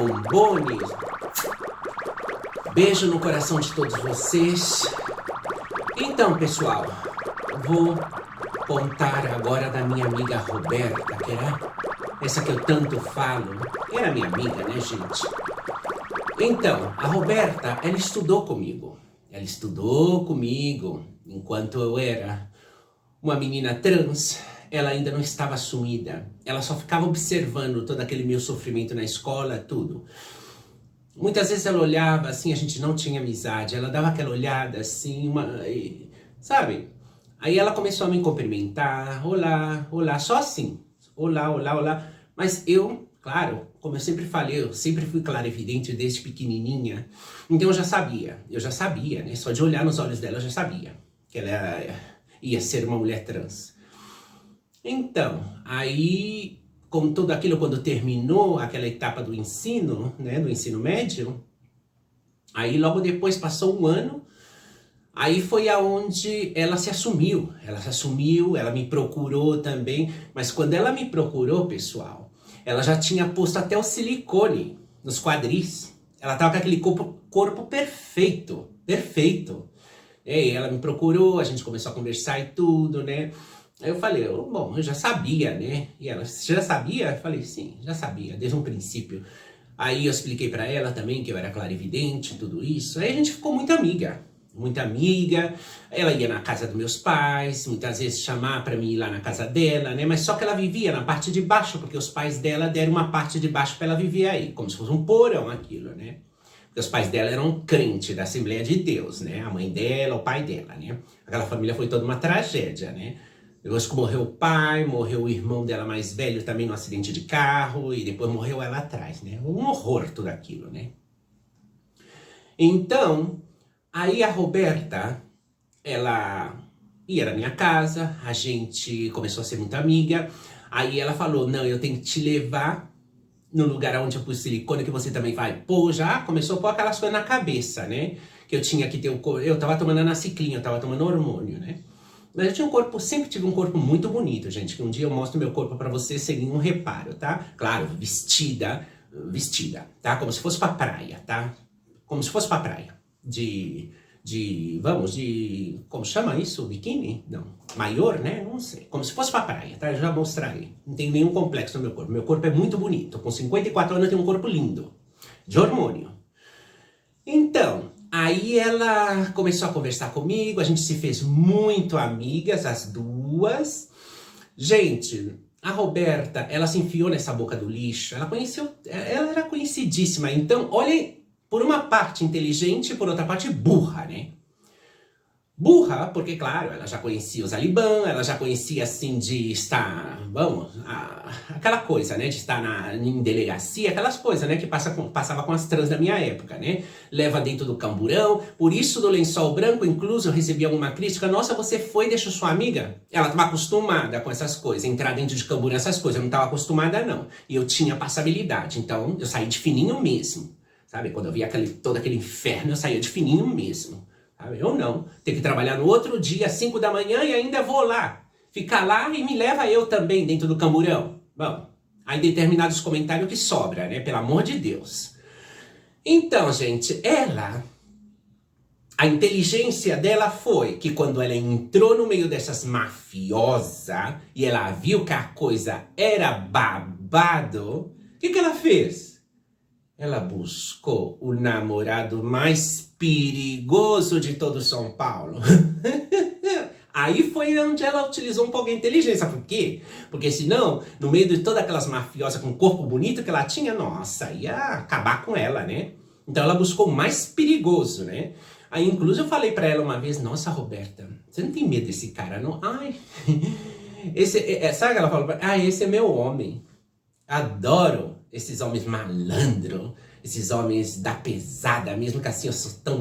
bombones. Beijo no coração de todos vocês. Então, pessoal, vou contar agora da minha amiga Roberta, que era essa que eu tanto falo. Era minha amiga, né, gente? Então, a Roberta, ela estudou comigo. Ela estudou comigo enquanto eu era uma menina trans. Ela ainda não estava assumida. Ela só ficava observando todo aquele meu sofrimento na escola, tudo. Muitas vezes ela olhava assim, a gente não tinha amizade. Ela dava aquela olhada assim, sabe? Aí ela começou a me cumprimentar. Olá, olá, só assim. Olá, olá, olá. Mas eu, claro, como eu sempre falei, eu sempre fui clarividente desde pequenininha. Então eu já sabia, né? Só de olhar nos olhos dela eu já sabia que ela ia ser uma mulher trans. Então, aí, com tudo aquilo, quando terminou aquela etapa do ensino, né, do ensino médio, aí logo depois passou um ano, aí foi aonde ela se assumiu, ela me procurou também, mas quando ela me procurou, pessoal, ela já tinha posto até o silicone nos quadris, ela tava com aquele corpo perfeito, perfeito. E aí ela me procurou, a gente começou a conversar e tudo, né? Aí eu falei, bom, eu já sabia, né? E ela, você já sabia? Eu falei, sim, já sabia, desde um princípio. Aí eu expliquei pra ela também que eu era clarividente, tudo isso. Aí a gente ficou muito amiga, muita amiga. Ela ia na casa dos meus pais, muitas vezes chamar pra mim ir lá na casa dela, né? Mas só que ela vivia na parte de baixo, porque os pais dela deram uma parte de baixo pra ela viver aí, como se fosse um porão aquilo, né? Porque os pais dela eram crentes da Assembleia de Deus, né? A mãe dela, o pai dela, né? Aquela família foi toda uma tragédia, né? Depois que morreu o pai, morreu o irmão dela mais velho também num acidente de carro, e depois morreu ela atrás, né? Um horror tudo aquilo, né? Então, aí a Roberta, ela ia na minha casa, a gente começou a ser muito amiga, aí ela falou, não, eu tenho que te levar no lugar onde eu pus silicone, que você também vai. Pô, já começou a pôr aquelas coisas na cabeça, né? Que eu tinha que ter o corpo, eu tava tomando anaciclina, eu tava tomando hormônio, né? Mas eu tinha um corpo, sempre tive um corpo muito bonito, gente. Que um dia eu mostro meu corpo pra vocês sem nenhum reparo, tá? Claro, vestida, tá? Como se fosse pra praia, tá? Como se fosse pra praia. Como chama isso? Biquíni? Não. Maior, né? Não sei. Como se fosse pra praia, tá? Eu já mostrarei. Não tem nenhum complexo no meu corpo. Meu corpo é muito bonito. Com 54 anos eu tenho um corpo lindo. De hormônio. Então, aí ela começou a conversar comigo, a gente se fez muito amigas, as duas. Gente, a Roberta, ela se enfiou nessa boca do lixo, ela era conhecidíssima. Então, olha, por uma parte inteligente, por outra parte burra, né? Burra, porque, claro, ela já conhecia o Zaliban, ela já conhecia, assim, de estar, aquela coisa, né, de estar em delegacia, aquelas coisas, né, que passava com as trans da minha época, né, leva dentro do camburão, por isso do lençol branco, incluso, eu recebi alguma crítica, nossa, você foi e deixou sua amiga? Ela estava acostumada com essas coisas, entrar dentro de camburão, essas coisas, eu não estava acostumada, não, e eu tinha passabilidade, então, eu saí de fininho mesmo, sabe, quando eu via todo aquele inferno, eu saía de fininho mesmo. Eu não. Tenho que trabalhar no outro dia, às 5 da manhã, e ainda vou lá. Ficar lá e me leva eu também dentro do camburão. Bom, aí determinados comentários que sobra, né? Pelo amor de Deus. Então, gente, a inteligência dela foi que quando ela entrou no meio dessas mafiosas e ela viu que a coisa era babado, o que ela fez? Ela buscou o namorado mais perigoso de todo São Paulo. Aí foi onde ela utilizou um pouco a inteligência. Por quê? Porque senão, no meio de todas aquelas mafiosas com corpo bonito que ela tinha, nossa, ia acabar com ela, né? Então ela buscou o mais perigoso, né? Aí inclusive eu falei pra ela uma vez, nossa, Roberta, você não tem medo desse cara, não? Ai, sabe o que ela falou? Esse é meu homem. Adoro esses homens malandro, esses homens da pesada, mesmo que assim eu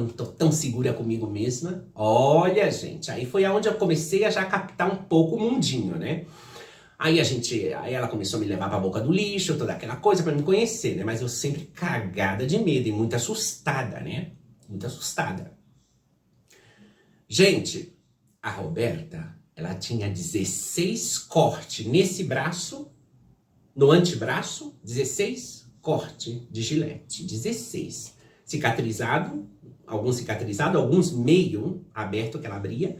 tô tão segura comigo mesma. Olha, gente, aí foi aonde eu comecei a já captar um pouco o mundinho, né? Aí ela começou a me levar pra boca do lixo, toda aquela coisa pra me conhecer, né? Mas eu sempre cagada de medo e muito assustada, né? Muito assustada. Gente, a Roberta, ela tinha 16 cortes nesse braço, no antebraço, 16 cortes de gilete. 16. Cicatrizado, alguns meio aberto que ela abria.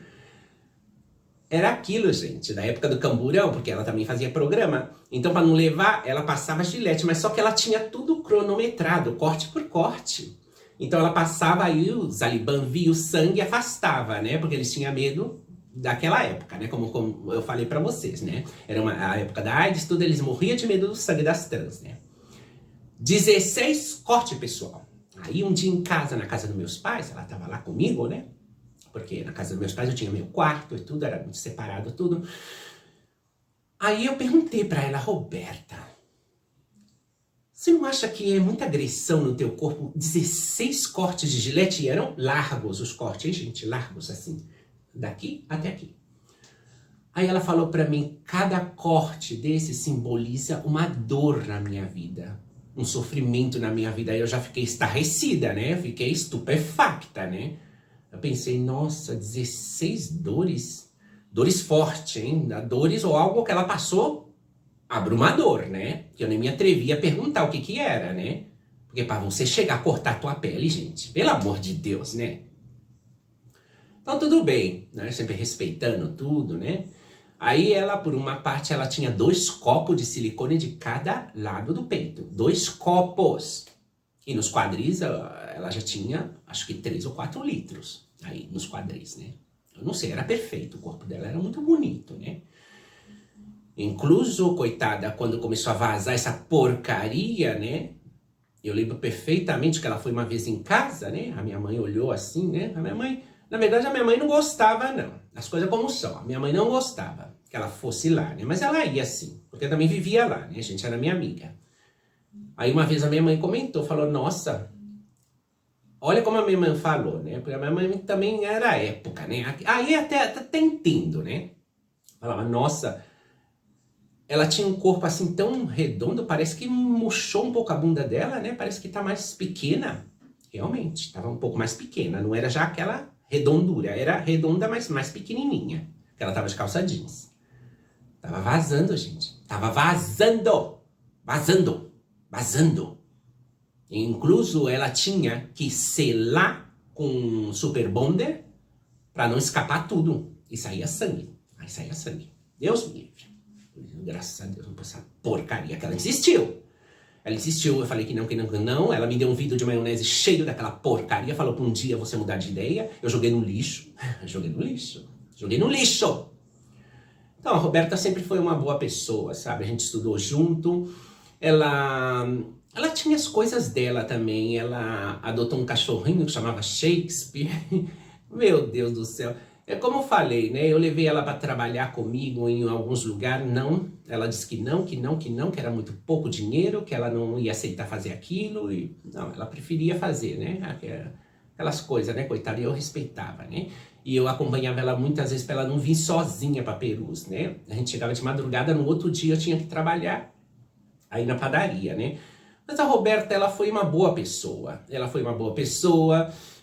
Era aquilo, gente, da época do camburão, porque ela também fazia programa. Então, para não levar, ela passava gilete, mas só que ela tinha tudo cronometrado, corte por corte. Então, ela passava aí, os Talibã via o sangue e afastava, né? Porque eles tinham medo daquela época, né? Como eu falei para vocês, né? Era a época da AIDS, tudo, eles morriam de medo do sangue das trans, né? 16 corte, pessoal. Aí, um dia em casa, na casa dos meus pais, ela tava lá comigo, né? Porque na casa dos meus pais eu tinha meu quarto e tudo, era muito separado tudo. Aí eu perguntei pra ela, Roberta, você não acha que é muita agressão no teu corpo? 16 cortes de gilete, e eram largos os cortes, hein, gente? Largos, assim, daqui até aqui. Aí ela falou pra mim, cada corte desse simboliza uma dor na minha vida, um sofrimento na minha vida. Aí eu já fiquei estarrecida, né? Fiquei estupefacta, né? Eu pensei, nossa, 16 dores. Dores fortes, hein? Dores ou algo que ela passou abrumador, né? Que eu nem me atrevi a perguntar o que era, né? Porque para você chegar a cortar a tua pele, gente, pelo amor de Deus, né? Então tudo bem, né? Sempre respeitando tudo, né? Aí ela, por uma parte, ela tinha 2 copos de silicone de cada lado do peito. 2 copos. E nos quadris, ela já tinha, acho que 3 ou 4 litros aí nos quadris, né? Eu não sei, era perfeito, o corpo dela era muito bonito, né? Incluso, coitada, quando começou a vazar essa porcaria, né? Eu lembro perfeitamente que ela foi uma vez em casa, né? A minha mãe olhou assim, né? A minha mãe, na verdade, a minha mãe não gostava, não. As coisas como são. A minha mãe não gostava que ela fosse lá, né? Mas ela ia sim, porque eu também vivia lá, né? A gente era minha amiga. Aí uma vez a minha mãe comentou, falou, nossa, olha como a minha mãe falou, né? Porque a minha mãe também era época, né? Aí até entendo, né? Falava, nossa, ela tinha um corpo assim tão redondo, parece que murchou um pouco a bunda dela, né? Parece que tá mais pequena. Realmente, tava um pouco mais pequena, não era já aquela redondura, era redonda, mas mais pequenininha. Que ela tava de calça jeans. Tava vazando, gente. Tava vazando. Vazando. Incluso ela tinha que selar com super bonder para não escapar tudo. E saía sangue. Aí saía sangue. Deus me livre. Graças a Deus, não pôs essa porcaria que ela insistiu. Ela insistiu, eu falei que não. Ela me deu um vidro de maionese cheio daquela porcaria. Falou que um dia você mudar de ideia. Eu joguei no lixo. Joguei no lixo. Então, a Roberta sempre foi uma boa pessoa, sabe? A gente estudou junto. Ela tinha as coisas dela também. Ela adotou um cachorrinho que chamava Shakespeare. Meu Deus do céu. É como eu falei, né? Eu levei ela para trabalhar comigo em alguns lugares. Não. Ela disse que não, que era muito pouco dinheiro, que ela não ia aceitar fazer aquilo. E não, ela preferia fazer, né? Aquelas coisas, né? Coitada, eu respeitava, né? E eu acompanhava ela muitas vezes para ela não vir sozinha para Perus, né? A gente chegava de madrugada, no outro dia eu tinha que trabalhar aí na padaria, né? Mas a Roberta, ela foi uma boa pessoa.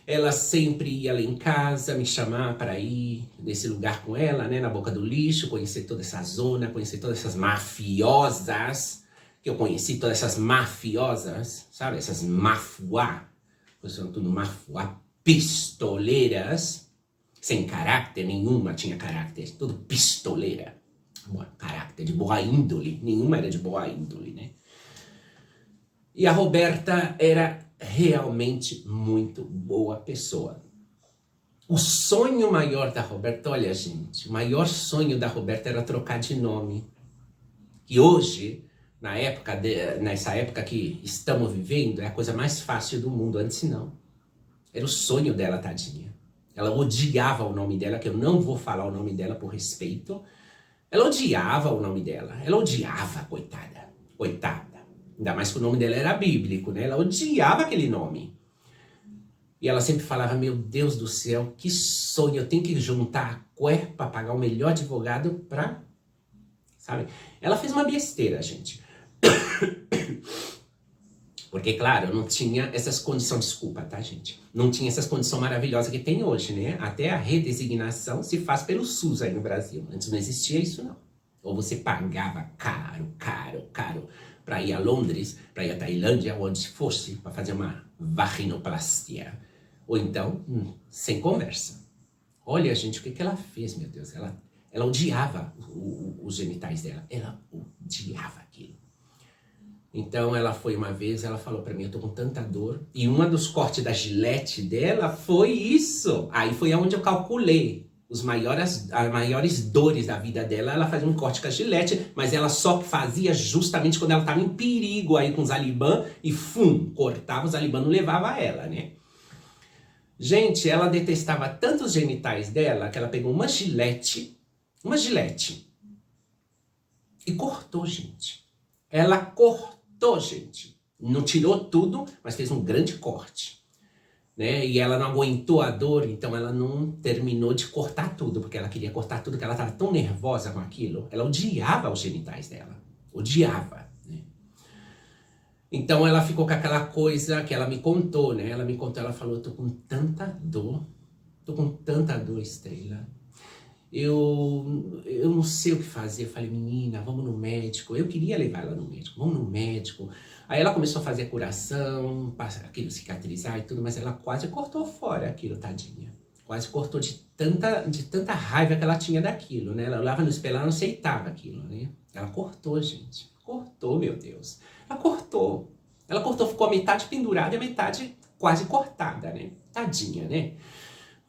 Ela sempre ia lá em casa me chamar para ir nesse lugar com ela, né? Na Boca do Lixo, conhecer toda essa zona, conhecer todas essas mafiosas. Que eu conheci todas essas mafiosas, sabe? Essas mafuá. São tudo mafuá pistoleiras. Sem caráter, nenhuma tinha caráter. Tudo pistoleira. Caráter de boa índole. Nenhuma era de boa índole, né? E a Roberta era realmente muito boa pessoa. O sonho maior da Roberta, olha gente, o maior sonho da Roberta era trocar de nome. E hoje, nessa época que estamos vivendo, é a coisa mais fácil do mundo, antes não. Era o sonho dela, tadinha. Ela odiava o nome dela, que eu não vou falar o nome dela por respeito. Ela odiava o nome dela, coitada. Ainda mais que o nome dela era bíblico, né? Ela odiava aquele nome. E ela sempre falava, meu Deus do céu, que sonho, eu tenho que juntar a cuerpa para pagar o melhor advogado pra... Sabe? Ela fez uma besteira, gente. Porque, claro, não tinha essas condições, desculpa, tá, gente? Não tinha essas condições maravilhosas que tem hoje, né? Até a redesignação se faz pelo SUS aí no Brasil. Antes não existia isso, não. Ou você pagava caro, para ir a Londres, para ir à Tailândia, onde fosse, para fazer uma vaginoplastia. Ou então, sem conversa. Olha, gente, o que ela fez, meu Deus? Ela odiava os genitais dela. Ela odiava aquilo. Então, ela foi uma vez, ela falou pra mim, eu tô com tanta dor. E uma dos cortes da Gillette dela foi isso. Aí foi onde eu calculei as maiores dores da vida dela. Ela fazia um corte com a Gillette, mas ela só fazia justamente quando ela tava em perigo aí com os Alibã. E cortava os Alibã, não levava ela, né? Gente, ela detestava tanto os genitais dela que ela pegou uma Gillette, e cortou, gente. Ela cortou, gente. Não tirou tudo, mas fez um grande corte, né? E ela não aguentou a dor, então ela não terminou de cortar tudo, porque ela queria cortar tudo, porque ela estava tão nervosa com aquilo. Ela odiava os genitais dela. Odiava, né? Então ela ficou com aquela coisa que ela me contou, né? Ela falou, eu tô com tanta dor, Estrela. Eu não sei o que fazer. Eu falei, menina, vamos no médico. Eu queria levar ela no médico, vamos no médico. Aí ela começou a fazer a curação, aquilo cicatrizar e tudo, mas ela quase cortou fora aquilo, tadinha. Quase cortou de tanta raiva que ela tinha daquilo, né? Ela olhava no espelho, ela não aceitava aquilo, né? Ela cortou, gente. Cortou, meu Deus. Ela cortou, ficou a metade pendurada e a metade quase cortada, né? Tadinha, né?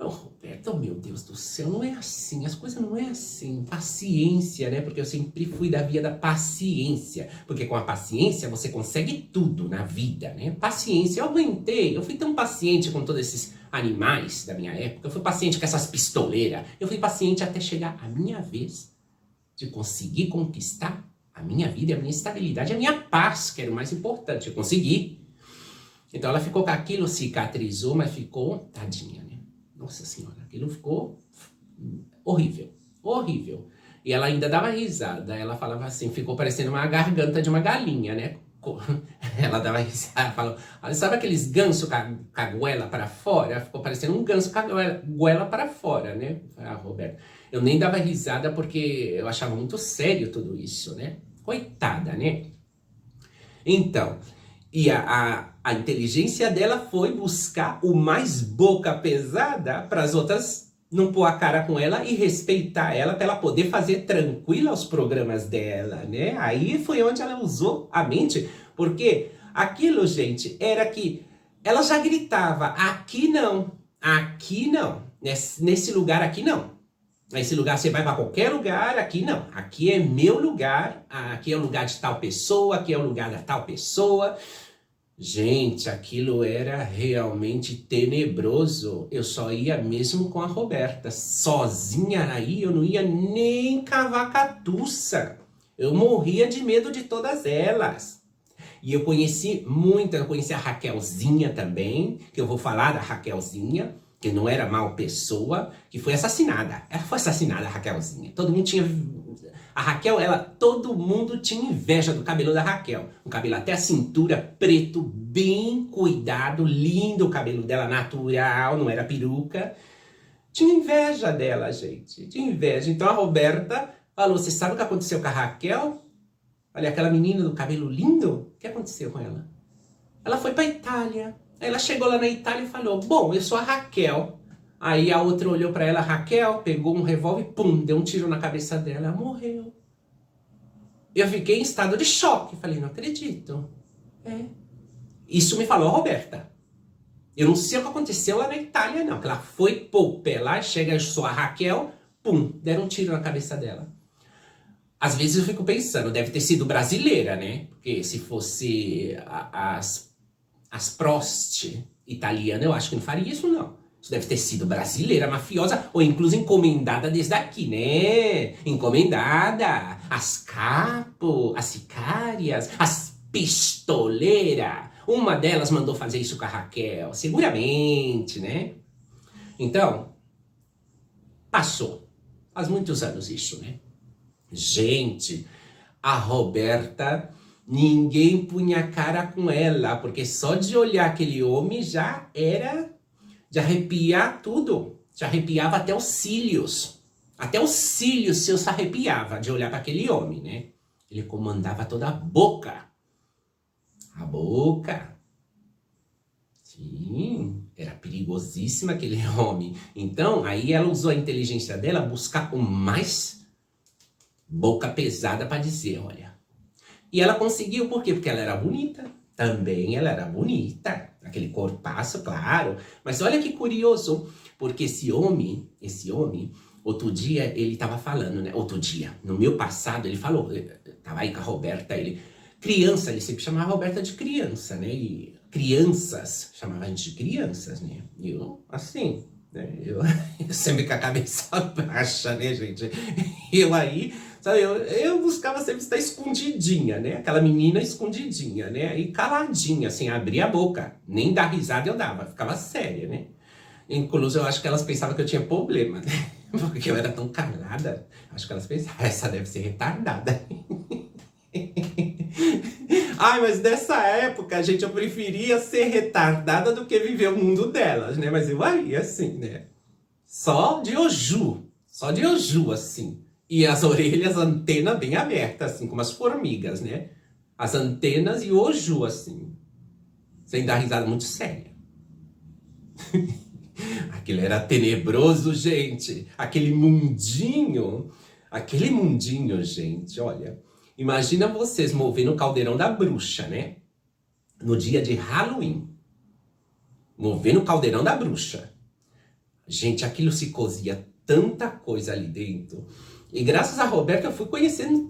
Oh, Roberta, oh, meu Deus do céu, não é assim, as coisas não é assim. Paciência, né? Porque eu sempre fui da via da paciência. Porque com a paciência você consegue tudo na vida, né? Paciência, eu aguentei, eu fui tão paciente com todos esses animais da minha época. Eu fui paciente com essas pistoleiras. Eu fui paciente até chegar a minha vez de conseguir conquistar a minha vida, a minha estabilidade, a minha paz, que era o mais importante. Eu consegui. Então ela ficou com aquilo, cicatrizou, mas ficou tadinha, né? Nossa senhora, aquilo ficou horrível, horrível. E ela ainda dava risada, ela falava assim, ficou parecendo uma garganta de uma galinha, né? Ela dava risada, falou, sabe aqueles gansos com a goela para fora? Ficou parecendo um ganso com a goela para fora, né? Ah, Roberto, eu nem dava risada porque eu achava muito sério tudo isso, né? Coitada, né? Então, e a inteligência dela foi buscar o mais boca pesada para as outras não pôr a cara com ela e respeitar ela para ela poder fazer tranquila os programas dela, né? Aí foi onde ela usou a mente, porque aquilo, gente, era que ela já gritava, aqui não, nesse lugar aqui não. Nesse lugar você vai para qualquer lugar, aqui não. Aqui é meu lugar, aqui é o lugar de tal pessoa, aqui é o lugar da tal pessoa. Gente, aquilo era realmente tenebroso. Eu só ia mesmo com a Roberta. Sozinha aí eu não ia nem cavar catuça. Eu morria de medo de todas elas. E eu conheci a Raquelzinha também, que eu vou falar da Raquelzinha, que não era mal pessoa, que foi assassinada. Ela foi assassinada, a Raquelzinha. Todo mundo tinha... A Raquel, todo mundo tinha inveja do cabelo da Raquel. O cabelo até a cintura, preto, bem cuidado, lindo o cabelo dela, natural, não era peruca. Tinha inveja dela, gente. Tinha inveja. Então a Roberta falou, você sabe o que aconteceu com a Raquel? Olha, aquela menina do cabelo lindo, o que aconteceu com ela? Ela foi pra Itália. Aí ela chegou lá na Itália e falou, bom, eu sou a Raquel. Aí a outra olhou pra ela, Raquel, pegou um revólver e pum, deu um tiro na cabeça dela. Ela morreu. Eu fiquei em estado de choque. Falei, não acredito. Isso me falou a Roberta. Eu não sei o que aconteceu lá na Itália, não. Ela foi pô, pé lá, chega, eu sou a Raquel, pum, deram um tiro na cabeça dela. Às vezes eu fico pensando, deve ter sido brasileira, né? Porque se fosse as prost italianas, eu acho que não faria isso, não. Isso deve ter sido brasileira, mafiosa, ou incluso encomendada desde aqui, né? Encomendada. As capo, as sicárias, as pistoleiras. Uma delas mandou fazer isso com a Raquel, seguramente, né? Então, passou. Faz muitos anos isso, né? Gente, a Roberta, ninguém punha cara com ela, porque só de olhar aquele homem já arrepiar tudo. Já arrepiava até os cílios. Até os cílios seus se arrepiava de olhar para aquele homem, né? Ele comandava toda a boca. A boca. Sim, era perigosíssimo aquele homem. Então, aí ela usou a inteligência dela buscar o mais boca pesada para dizer, olha. E ela conseguiu, por quê? Porque ela era bonita. Também ela era bonita. Aquele corpaço, claro. Mas olha que curioso, porque esse homem, outro dia ele tava falando, né? Outro dia, no meu passado, ele falou, tava aí com a Roberta, criança, ele sempre chamava a Roberta de criança, né? E crianças, chamava a gente de crianças, né? E eu, assim, né? Eu sempre com a cabeça baixa, né, gente? Eu aí, sabe, eu buscava sempre estar escondidinha, né? Aquela menina escondidinha, né? E caladinha, assim, abria a boca. Nem dar risada eu dava, ficava séria, né? Inclusive, eu acho que elas pensavam que eu tinha problema, né? Porque eu era tão calada. Acho que elas pensavam, essa deve ser retardada. Ai, mas nessa época, gente, eu preferia ser retardada do que viver o mundo delas, né? Mas eu aí, assim, né? Só de Oju, assim. E as orelhas, antena bem aberta, assim, como as formigas, né? As antenas e Oju, assim. Sem dar risada muito séria. Aquilo era tenebroso, gente. Aquele mundinho, gente, olha. Imagina vocês movendo o caldeirão da bruxa, né? No dia de Halloween. Movendo o caldeirão da bruxa. Gente, aquilo se cozia tanta coisa ali dentro. E graças a Roberta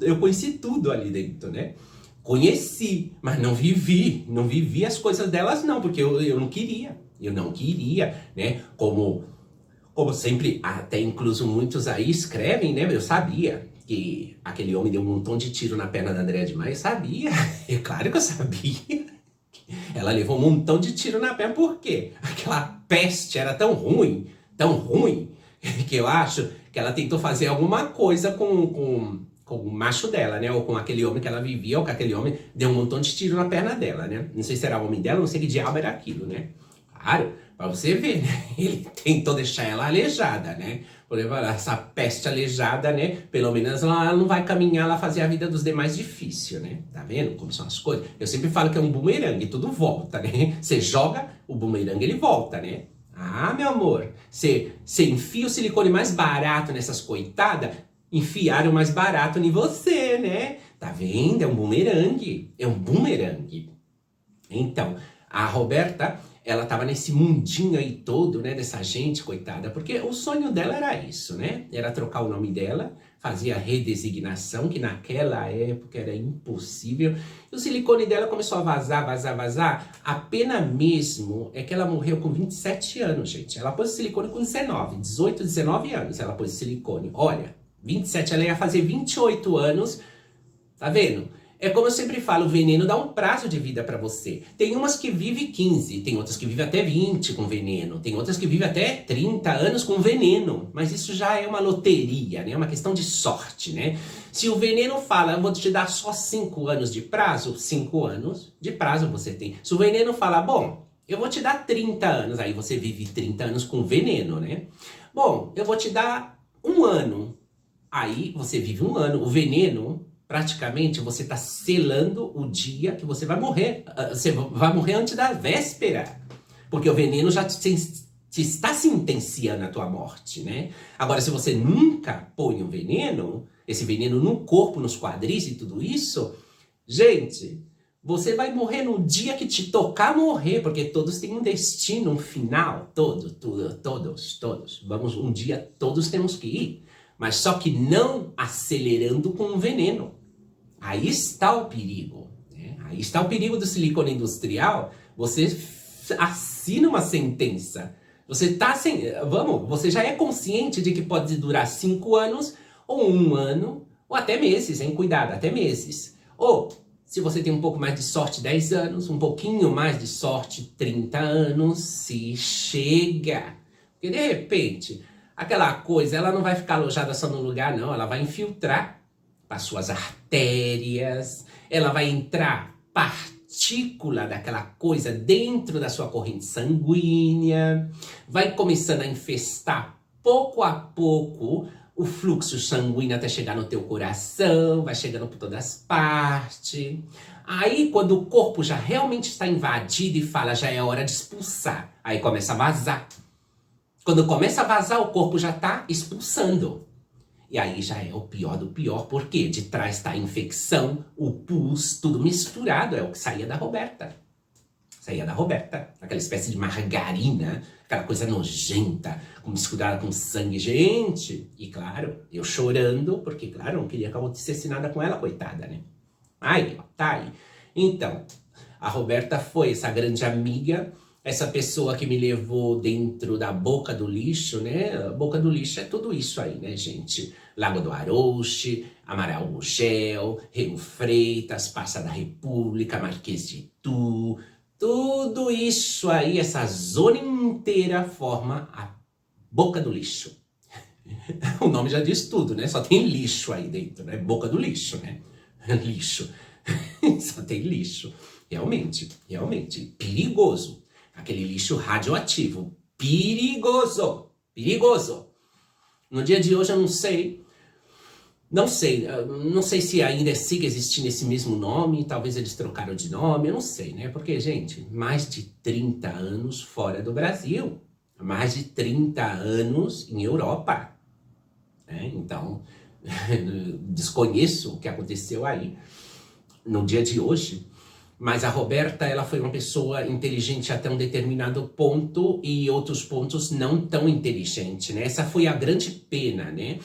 eu conheci tudo ali dentro, né? Conheci, mas não vivi as coisas delas não, porque eu não queria. Eu não queria, né? Como sempre, até incluso muitos aí escrevem, né? Eu sabia que aquele homem deu um montão de tiro na perna da Andréa de Maia. Eu sabia, é claro que eu sabia. Ela levou um montão de tiro na perna, por quê? Aquela peste era tão ruim, que eu acho que ela tentou fazer alguma coisa com o macho dela, né? Ou com aquele homem que ela vivia, ou com aquele homem deu um montão de tiro na perna dela, né? Não sei se era o homem dela, não sei que diabo era aquilo, né? Claro, pra você ver, né? Ele tentou deixar ela aleijada, né? Por exemplo, essa peste aleijada, né? Pelo menos ela não vai caminhar lá fazer a vida dos demais difícil, né? Tá vendo como são as coisas? Eu sempre falo que é um bumerangue, tudo volta, né? Você joga, o bumerangue ele volta, né? Ah, meu amor, você enfia o silicone mais barato nessas coitadas, enfiaram mais barato em você, né? Tá vendo? É um bumerangue. É um bumerangue. Então, a Roberta, ela tava nesse mundinho aí todo, né? Dessa gente, coitada. Porque o sonho dela era isso, né? Era trocar o nome dela, fazia redesignação, que naquela época era impossível. E o silicone dela começou a vazar. A pena mesmo é que ela morreu com 27 anos, gente. Ela pôs o silicone com 18, 19 anos. Ela pôs o silicone. Olha, 27, ela ia fazer 28 anos. Tá vendo? É como eu sempre falo, o veneno dá um prazo de vida pra você. Tem umas que vivem 15, tem outras que vivem até 20 com veneno, tem outras que vivem até 30 anos com veneno. Mas isso já é uma loteria, né? É uma questão de sorte, né? Se o veneno fala, eu vou te dar só 5 anos de prazo, 5 anos de prazo você tem. Se o veneno fala, bom, eu vou te dar 30 anos, aí você vive 30 anos com veneno, né? Bom, eu vou te dar 1 ano, aí você vive 1 ano. O veneno... praticamente você está selando o dia que você vai morrer. Você vai morrer antes da véspera. Porque o veneno já te está sentenciando a tua morte, né? Agora, se você nunca põe o veneno, esse veneno no corpo, nos quadris e tudo isso, gente, você vai morrer no dia que te tocar morrer, porque todos têm um destino, um final. Todos. Vamos, um dia todos temos que ir. Mas só que não acelerando com o veneno. Aí está o perigo, né? Aí está o perigo do silicone industrial. Você assina uma sentença. Você tá você já é consciente de que pode durar 5 anos, ou 1 ano, ou até meses, hein? Cuidado, até meses. Ou, se você tem um pouco mais de sorte, 10 anos, um pouquinho mais de sorte, 30 anos, se chega. Porque de repente, aquela coisa, ela não vai ficar alojada só no lugar, não. Ela vai infiltrar para suas artérias, ela vai entrar partícula daquela coisa dentro da sua corrente sanguínea, vai começando a infestar pouco a pouco o fluxo sanguíneo até chegar no teu coração, vai chegando por todas as partes. Aí, quando o corpo já realmente está invadido e fala, já é hora de expulsar. Aí começa a vazar. Quando começa a vazar, o corpo já está expulsando. E aí já é o pior do pior, porque de trás está a infecção, o pus, tudo misturado. É o que saía da Roberta. Saía da Roberta. Aquela espécie de margarina, aquela coisa nojenta, misturada com sangue. Gente! E claro, eu chorando, porque claro, não queria que acontecesse nada com ela, coitada, né? Aí, ó, tá aí. Então, a Roberta foi essa grande amiga, essa pessoa que me levou dentro da boca do lixo, né? A boca do lixo é tudo isso aí, né, gente? Lago do Arouche, Amaral Gurgel, Remo Freitas, Praça da República, Marquês de Itu, tudo isso aí, essa zona inteira forma a boca do lixo. O nome já diz tudo, né? Só tem lixo aí dentro, né? Boca do lixo, né? Lixo. Só tem lixo. Realmente, realmente. Perigoso. Aquele lixo radioativo. Perigoso. Perigoso. No dia de hoje eu não sei. Não sei se ainda siga existindo esse mesmo nome. Talvez eles trocaram de nome. Eu não sei, né? Porque, gente, mais de 30 anos fora do Brasil. Mais de 30 anos em Europa. Então, desconheço o que aconteceu aí no dia de hoje, mas a Roberta, ela foi uma pessoa inteligente até um determinado ponto e outros pontos não tão inteligente, né? Essa foi a grande pena, né?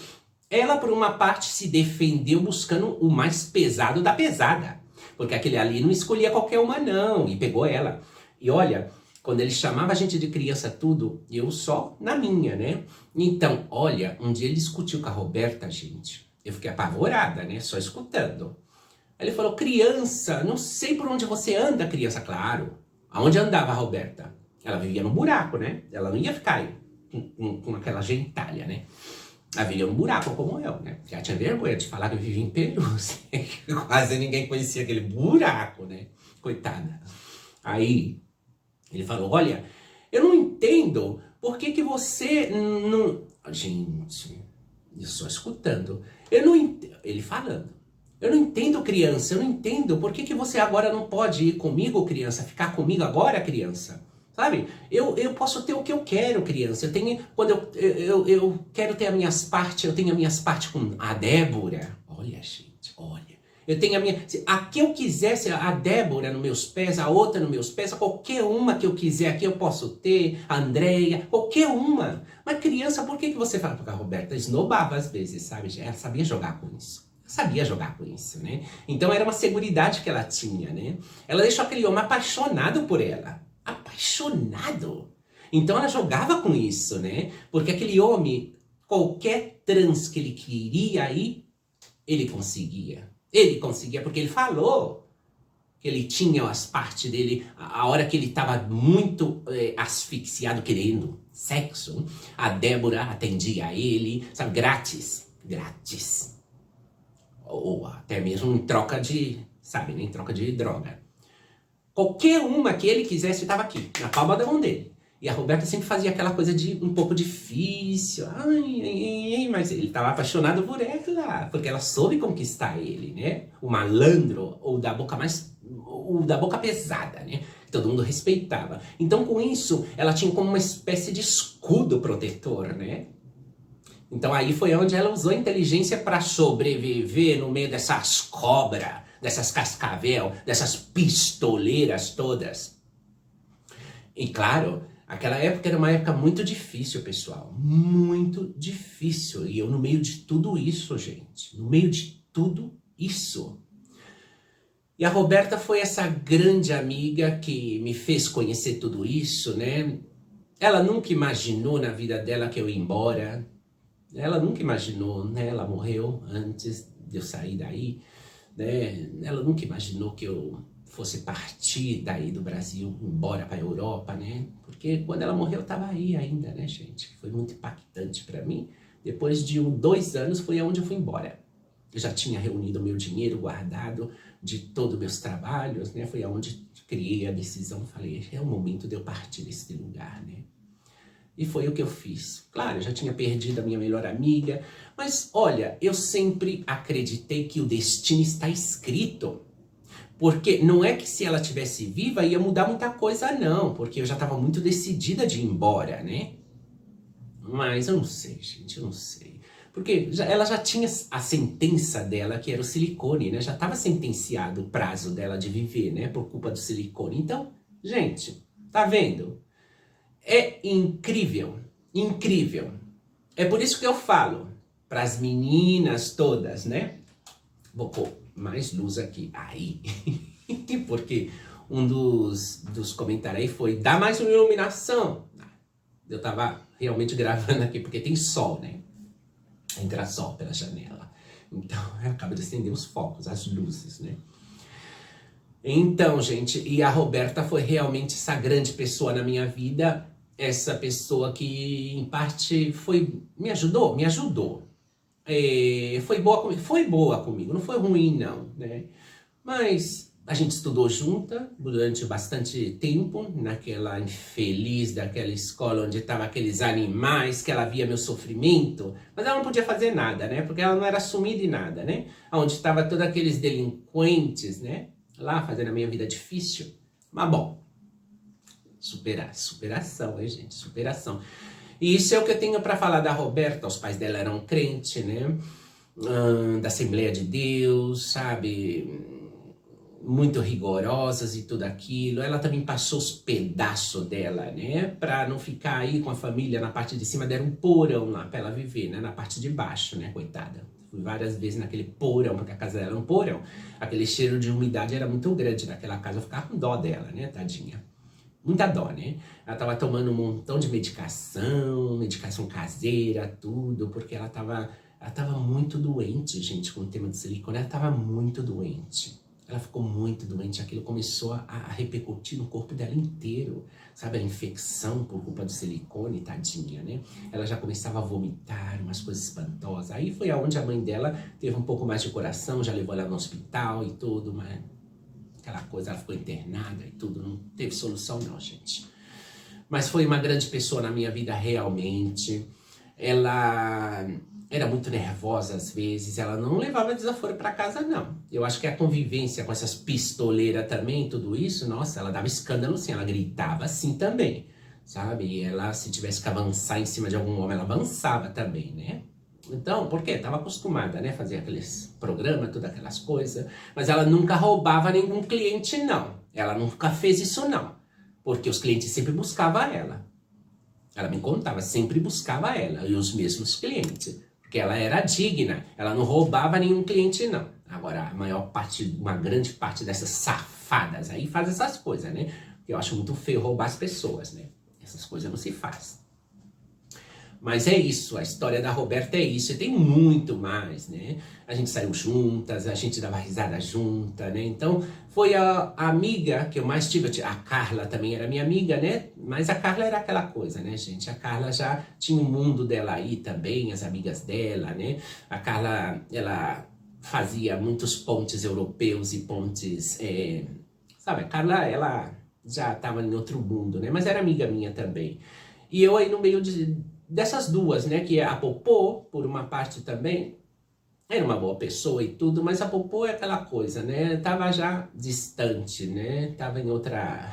Ela, por uma parte, se defendeu buscando o mais pesado da pesada, porque aquele ali não escolhia qualquer uma não, e pegou ela. E olha, quando ele chamava a gente de criança tudo, eu só na minha, né? Então, olha, um dia ele discutiu com a Roberta, gente. Eu fiquei apavorada, né? Só escutando. Ele falou, criança, não sei por onde você anda, criança. Claro, aonde andava a Roberta? Ela vivia no buraco, né? Ela não ia ficar aí com aquela gentalha, né? Ela vivia no buraco como eu, né? Porque ela tinha vergonha de falar que eu vivia em Peru. Quase ninguém conhecia aquele buraco, né? Coitada. Aí... ele falou, olha, eu não entendo por que você não... Gente, eu só escutando. Eu não entendo... ele falando. Eu não entendo, criança, eu não entendo por que você agora não pode ir comigo, criança, ficar comigo agora, criança. Sabe? Eu posso ter o que eu quero, criança. Eu tenho... quando eu quero ter as minhas partes, eu tenho as minhas partes com a Débora. Olha, gente, olha. Eu tenho a minha... a que eu quisesse, a Débora nos meus pés, a outra nos meus pés, qualquer uma que eu quiser aqui eu posso ter, a Andréia, qualquer uma. Mas criança, por que você fala? Porque a Roberta esnobava às vezes, sabe? Ela sabia jogar com isso. Sabia jogar com isso, né? Então era uma seguridade que ela tinha, né? Ela deixou aquele homem apaixonado por ela. Apaixonado. Então ela jogava com isso, né? Porque aquele homem, qualquer trans que ele queria ir, ele conseguia. Ele conseguia, porque ele falou que ele tinha as partes dele, a hora que ele estava muito asfixiado, querendo sexo, a Débora atendia a ele, sabe, grátis, grátis. Ou até mesmo em troca de, sabe, em troca de droga. Qualquer uma que ele quisesse estava aqui, na palma da mão dele. E a Roberta sempre fazia aquela coisa de um pouco difícil. Mas ele estava apaixonado por ela, porque ela soube conquistar ele, né? O malandro, ou da boca pesada, né? Que todo mundo respeitava. Então, com isso, ela tinha como uma espécie de escudo protetor, né? Então, aí foi onde ela usou a inteligência para sobreviver no meio dessas cobras, dessas cascavel, dessas pistoleiras todas. E claro... aquela época era uma época muito difícil, pessoal. Muito difícil. E eu no meio de tudo isso, gente. No meio de tudo isso. E a Roberta foi essa grande amiga que me fez conhecer tudo isso, né? Ela nunca imaginou na vida dela que eu ia embora. Ela nunca imaginou, né? Ela morreu antes de eu sair daí, né? Ela nunca imaginou que eu... fosse partir daí do Brasil, embora para a Europa, né? Porque quando ela morreu, eu estava aí ainda, né, gente? Foi muito impactante para mim. Depois de 2 anos, foi aonde eu fui embora. Eu já tinha reunido o meu dinheiro guardado de todos os meus trabalhos, né? Foi aonde criei a decisão, falei, é o momento de eu partir desse lugar, né? E foi o que eu fiz. Claro, eu já tinha perdido a minha melhor amiga, mas olha, eu sempre acreditei que o destino está escrito. Porque não é que se ela tivesse viva ia mudar muita coisa não, porque eu já estava muito decidida de ir embora, né? Mas eu não sei, gente, eu não sei. Porque ela já tinha a sentença dela, que era o silicone, né? Já estava sentenciado o prazo dela de viver, né? Por culpa do silicone. Então, gente, tá vendo? É incrível, incrível. É por isso que eu falo para as meninas todas, né? Vou pôr mais luz aqui. Aí. Porque um dos comentários aí foi, dá mais uma iluminação. Eu tava realmente gravando aqui, porque tem sol, né? Entra sol pela janela. Então, acaba de acender os focos, as luzes, né? Então, gente, e a Roberta foi realmente essa grande pessoa na minha vida. Essa pessoa que, em parte, me ajudou. Foi boa comigo, não foi ruim, não, né? Mas a gente estudou junta durante bastante tempo, naquela infeliz daquela escola onde estavam aqueles animais, que ela via meu sofrimento, mas ela não podia fazer nada, né? Porque ela não era sumida em nada, né? Onde estavam todos aqueles delinquentes, né? Lá fazendo a minha vida difícil. Mas bom, superação, hein, gente? Superação. E isso é o que eu tenho para falar da Roberta. Os pais dela eram crentes, né? Da Assembleia de Deus, sabe? Muito rigorosas e tudo aquilo. Ela também passou os pedaços dela, né? Pra não ficar aí com a família na parte de cima. Deram um porão lá pra ela viver, né? Na parte de baixo, né? Coitada. Fui várias vezes naquele porão, porque a casa dela era um porão. Aquele cheiro de umidade era muito grande naquela casa. Eu ficava com dó dela, né? Tadinha. Muita dó, né? Ela tava tomando um montão de medicação caseira, tudo, porque ela tava muito doente, gente, com o tema de silicone. Ela tava muito doente. Ela ficou muito doente, aquilo começou a repercutir no corpo dela inteiro, sabe? A infecção por culpa do silicone, tadinha, né? Ela já começava a vomitar, umas coisas espantosas. Aí foi aonde a mãe dela teve um pouco mais de coração, já levou ela no hospital e tudo, mas aquela coisa, ela ficou internada e tudo, não teve solução não, gente. Mas foi uma grande pessoa na minha vida, realmente. Ela era muito nervosa às vezes, ela não levava desaforo para casa, não. Eu acho que a convivência com essas pistoleiras também, tudo isso, nossa, ela dava escândalo sim, ela gritava assim também, sabe? E ela, se tivesse que avançar em cima de algum homem, ela avançava também, né? Então, por quê? Estava acostumada, né? Fazer aqueles programas, todas aquelas coisas. Mas ela nunca roubava nenhum cliente, não. Ela nunca fez isso, não. Porque os clientes sempre buscavam ela. Ela me contava, sempre buscava ela e os mesmos clientes. Porque ela era digna. Ela não roubava nenhum cliente, não. Agora, uma grande parte dessas safadas aí faz essas coisas, né? Porque eu acho muito feio roubar as pessoas, né? Essas coisas não se faz. Mas é isso, a história da Roberta é isso, e tem muito mais, né? A gente saiu juntas, a gente dava risada junta, né? Então, foi a amiga que eu mais tive, a Carla também era minha amiga, né? Mas a Carla era aquela coisa, né, gente? A Carla já tinha o mundo dela aí também, as amigas dela, né? A Carla, ela fazia muitos pontes europeus e pontes, sabe? A Carla, ela já estava em outro mundo, né? Mas era amiga minha também. E eu aí no meio dessas duas, né, que é a Popô, por uma parte também, era uma boa pessoa e tudo, mas a Popô é aquela coisa, né, tava já distante, né, tava em outra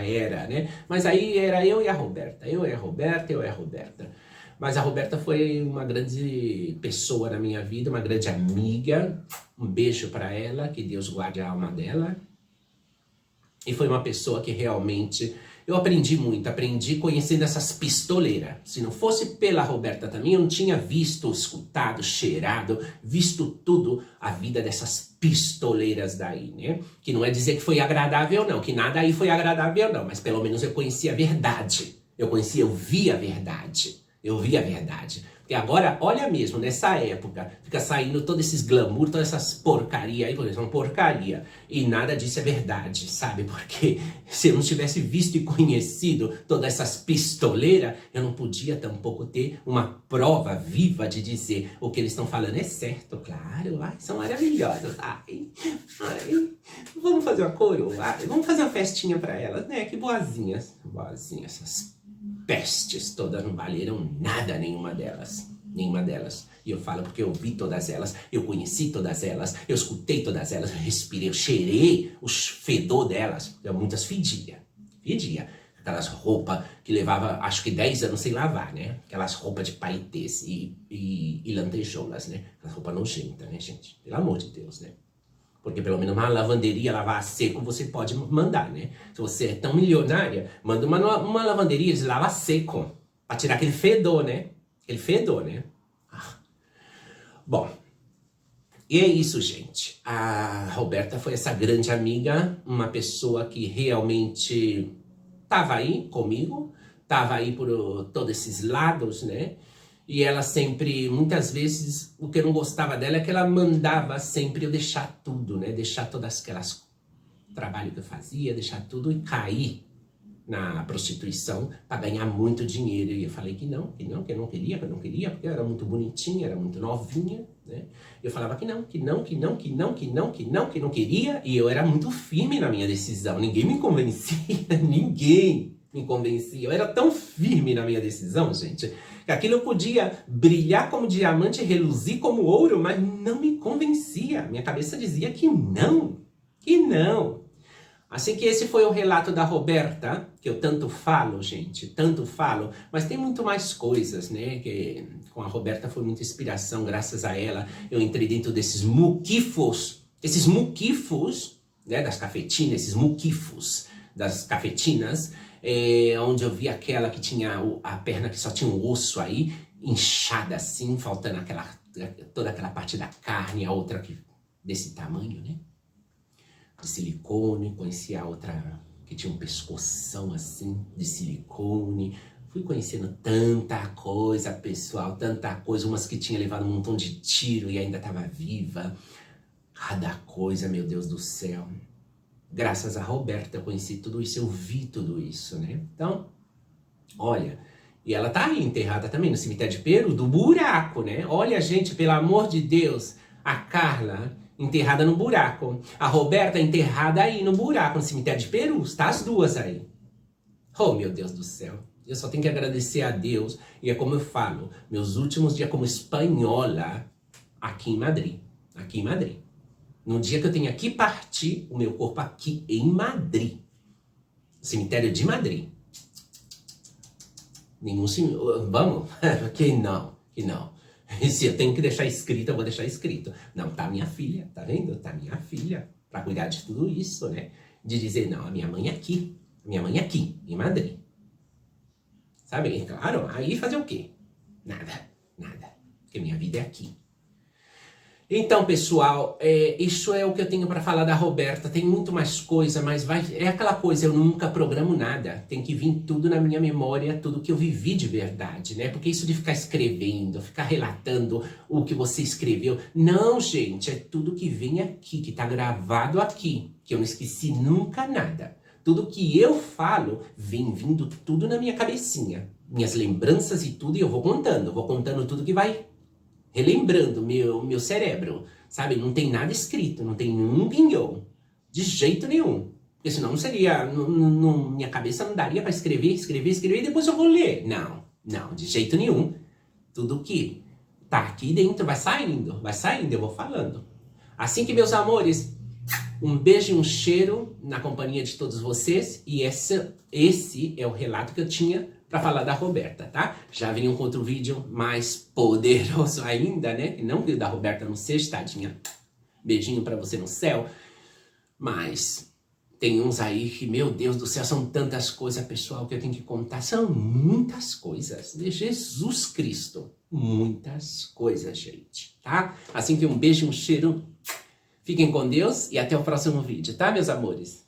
era, né, mas aí era eu e a Roberta. Mas a Roberta foi uma grande pessoa na minha vida, uma grande amiga, um beijo para ela, que Deus guarde a alma dela, e foi uma pessoa que realmente eu aprendi muito, aprendi conhecendo essas pistoleiras. Se não fosse pela Roberta também, eu não tinha visto, escutado, cheirado, visto tudo a vida dessas pistoleiras daí, né? Que não é dizer que foi agradável não, que nada aí foi agradável não, mas pelo menos eu conhecia a verdade. Eu vi a verdade. Porque agora, olha mesmo, nessa época, fica saindo todos esses glamour, todas essas porcaria aí, porque são porcaria. E nada disso é verdade, sabe? Porque se eu não tivesse visto e conhecido todas essas pistoleiras, eu não podia tampouco ter uma prova viva de dizer o que eles estão falando é certo, claro. Ai, são maravilhosas. Ai, vamos fazer uma coroa, vamos fazer uma festinha pra elas, né? Que boazinhas, essas pestes todas, não valeram nada, nenhuma delas. Nenhuma delas. E eu falo porque eu vi todas elas, eu conheci todas elas, eu escutei todas elas, eu respirei, eu cheirei o fedor delas. Muitas fedia. Aquelas roupas que levava, acho que 10 anos sem lavar, né? Aquelas roupas de paetês e lantejoulas, né? Aquelas roupas nojentas, né, gente? Pelo amor de Deus, né? Porque pelo menos uma lavanderia lavar a seco você pode mandar, né? Se você é tão milionária, manda uma lavanderia de lavar a seco. Pra tirar aquele fedor, né? Aquele fedor, né? Bom, e é isso, gente. A Roberta foi essa grande amiga, uma pessoa que realmente estava aí comigo, estava aí por todos esses lados, né? E ela sempre, muitas vezes, o que eu não gostava dela é que ela mandava sempre eu deixar tudo, né? Deixar todas aquelas trabalho que eu fazia, deixar tudo e cair na prostituição para ganhar muito dinheiro. E eu falei que eu não queria, porque eu era muito bonitinha, era muito novinha, né? Eu falava que não queria, e eu era muito firme na minha decisão. Ninguém me convencia, ninguém me convencia. Eu era tão firme na minha decisão, gente, que aquilo eu podia brilhar como diamante, reluzir como ouro, mas não me convencia. Minha cabeça dizia que não. Assim que esse foi o relato da Roberta, que eu tanto falo, gente, tanto falo, mas tem muito mais coisas, né, que com a Roberta foi muita inspiração, graças a ela eu entrei dentro desses muquifos, né, das cafetinas, esses muquifos das cafetinas, onde eu vi aquela que tinha a perna que só tinha um osso aí, inchada assim, faltando toda aquela parte da carne, a outra que desse tamanho, né? De silicone, conheci a outra que tinha um pescoção assim, de silicone. Fui conhecendo tanta coisa, pessoal, tanta coisa. Umas que tinha levado um montão de tiro e ainda estava viva. Cada coisa, meu Deus do céu. Graças a Roberta eu conheci tudo isso, eu vi tudo isso, né? Então, olha, e ela tá aí enterrada também no cemitério de Peru, do buraco, né? Olha, gente, pelo amor de Deus, a Carla enterrada no buraco. A Roberta enterrada aí no buraco, no cemitério de Peru. Tá as duas aí. Oh, meu Deus do céu. Eu só tenho que agradecer a Deus. E é como eu falo, meus últimos dias como espanhola aqui em Madrid. Aqui em Madrid. No dia que eu tenho que partir o meu corpo aqui em Madrid. Cemitério de Madrid. Vamos? Que não. E se eu tenho que deixar escrito, eu vou deixar escrito. Não, tá minha filha, tá vendo? Tá minha filha, pra cuidar de tudo isso, né? De dizer, não, a minha mãe aqui, em Madrid. Sabe? E claro, aí fazer o quê? Nada. Porque minha vida é aqui. Então, pessoal, isso é o que eu tenho para falar da Roberta. Tem muito mais coisa, mas é aquela coisa, eu nunca programo nada. Tem que vir tudo na minha memória, tudo que eu vivi de verdade, né? Porque isso de ficar escrevendo, ficar relatando o que você escreveu. Não, gente, é tudo que vem aqui, que tá gravado aqui, que eu não esqueci nunca nada. Tudo que eu falo vem vindo tudo na minha cabecinha. Minhas lembranças e tudo, e eu vou contando tudo que vai relembrando meu cérebro, sabe? Não tem nada escrito, não tem nenhum guião, de jeito nenhum. Porque senão não seria, minha cabeça não daria para escrever, e depois eu vou ler. Não, de jeito nenhum. Tudo que tá aqui dentro vai saindo, eu vou falando. Assim que, meus amores, um beijo e um cheiro na companhia de todos vocês. E esse é o relato que eu tinha para falar da Roberta, tá? Já venham com outro vídeo mais poderoso ainda, né? Não que o da Roberta não seja, tadinha. Beijinho para você no céu. Mas tem uns aí que, meu Deus do céu, são tantas coisas, pessoal, que eu tenho que contar. São muitas coisas de Jesus Cristo. Muitas coisas, gente, tá? Assim que um beijo e um cheiro. Fiquem com Deus e até o próximo vídeo, tá, meus amores?